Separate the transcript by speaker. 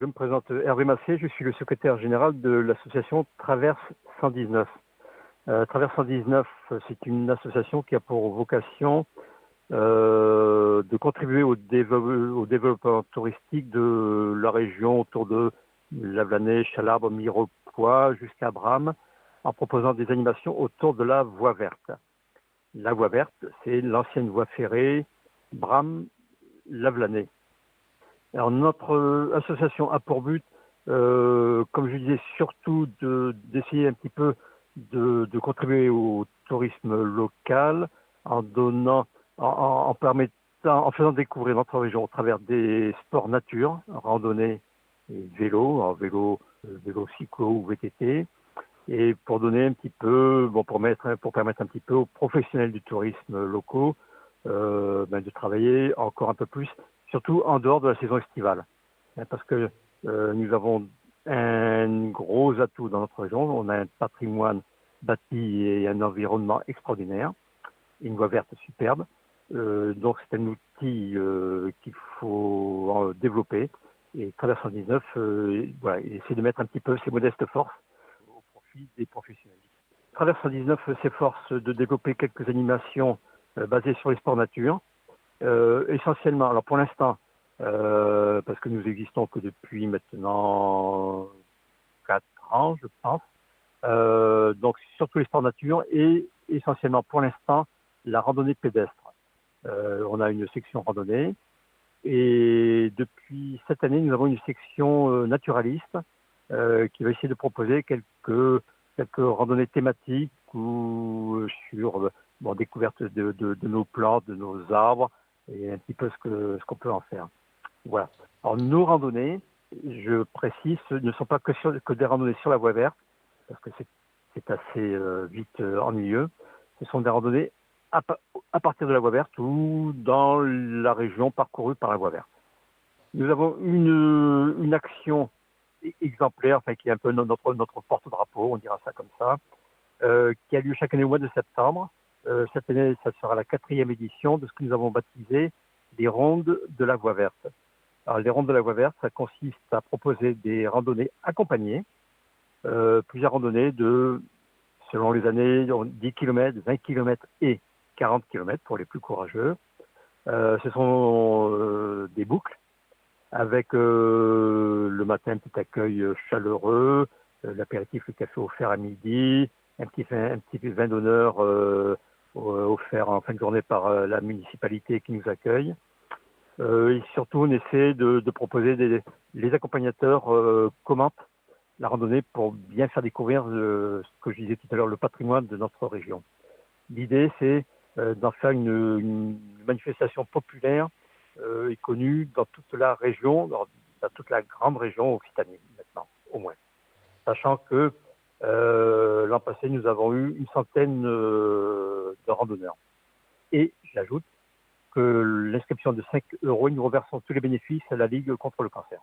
Speaker 1: Je me présente Hervé Massé, je suis le secrétaire général de l'association Traverse 119. Traverse 119, c'est une association qui a pour vocation de contribuer au développement touristique de la région autour de Lavelanet, Chalabre, Mirepoix, jusqu'à Bram, en proposant des animations autour de la voie verte. La voie verte, c'est l'ancienne voie ferrée Bram-Lavelanet. Alors notre association a pour but, comme je disais, surtout d'essayer un petit peu de contribuer au tourisme local en donnant, en permettant, en faisant découvrir notre région au travers des sports nature, randonnée et vélo, vélo cyclo ou VTT, et pour donner un petit peu, pour permettre un petit peu aux professionnels du tourisme locaux de travailler encore un peu plus, surtout en dehors de la saison estivale. Parce que nous avons un gros atout dans notre région, on a un patrimoine bâti et un environnement extraordinaire, une voie verte superbe. Donc c'est un outil qu'il faut développer. Et Traverse 119 essaie de mettre un petit peu ses modestes forces au profit des professionnels. Traverse 119 s'efforce de développer quelques animations basées sur les sports nature, essentiellement, alors pour l'instant, parce que nous existons que depuis maintenant 4 ans, je pense, donc surtout les sports nature et essentiellement pour l'instant la randonnée pédestre. On a une section randonnée et depuis cette année nous avons une section naturaliste qui va essayer de proposer quelques randonnées thématiques ou sur découverte de nos plantes, de nos arbres et un petit peu ce qu'on peut en faire. Voilà. Alors nos randonnées, je précise, ne sont pas que des randonnées sur la voie verte, parce que c'est assez vite ennuyeux. Ce sont des randonnées à partir de la voie verte ou dans la région parcourue par la voie verte. Nous avons une action exemplaire, qui est un peu notre porte-drapeau, on dira ça comme ça, qui a lieu chaque année au mois de septembre. Cette année, ça sera la 4e édition de ce que nous avons baptisé les rondes de la voie verte. Alors, les rondes de la voie verte, ça consiste à proposer des randonnées accompagnées, plusieurs randonnées selon les années, 10 km, 20 km et 40 km pour les plus courageux. Ce sont des boucles avec le matin un petit accueil chaleureux, l'apéritif, le café offert à midi, un petit vin d'honneur offert en fin de journée par la municipalité qui nous accueille. Et surtout, on essaie de proposer les accompagnateurs commentent la randonnée pour bien faire découvrir ce que je disais tout à l'heure, le patrimoine de notre région. L'idée, c'est d'en faire une manifestation populaire et connue dans toute la région, dans toute la grande région Occitanie, maintenant, au moins. Sachant que l'an passé, nous avons eu une centaine de randonneurs. Et j'ajoute que l'inscription de 5 €, nous reversons tous les bénéfices à la Ligue contre le cancer.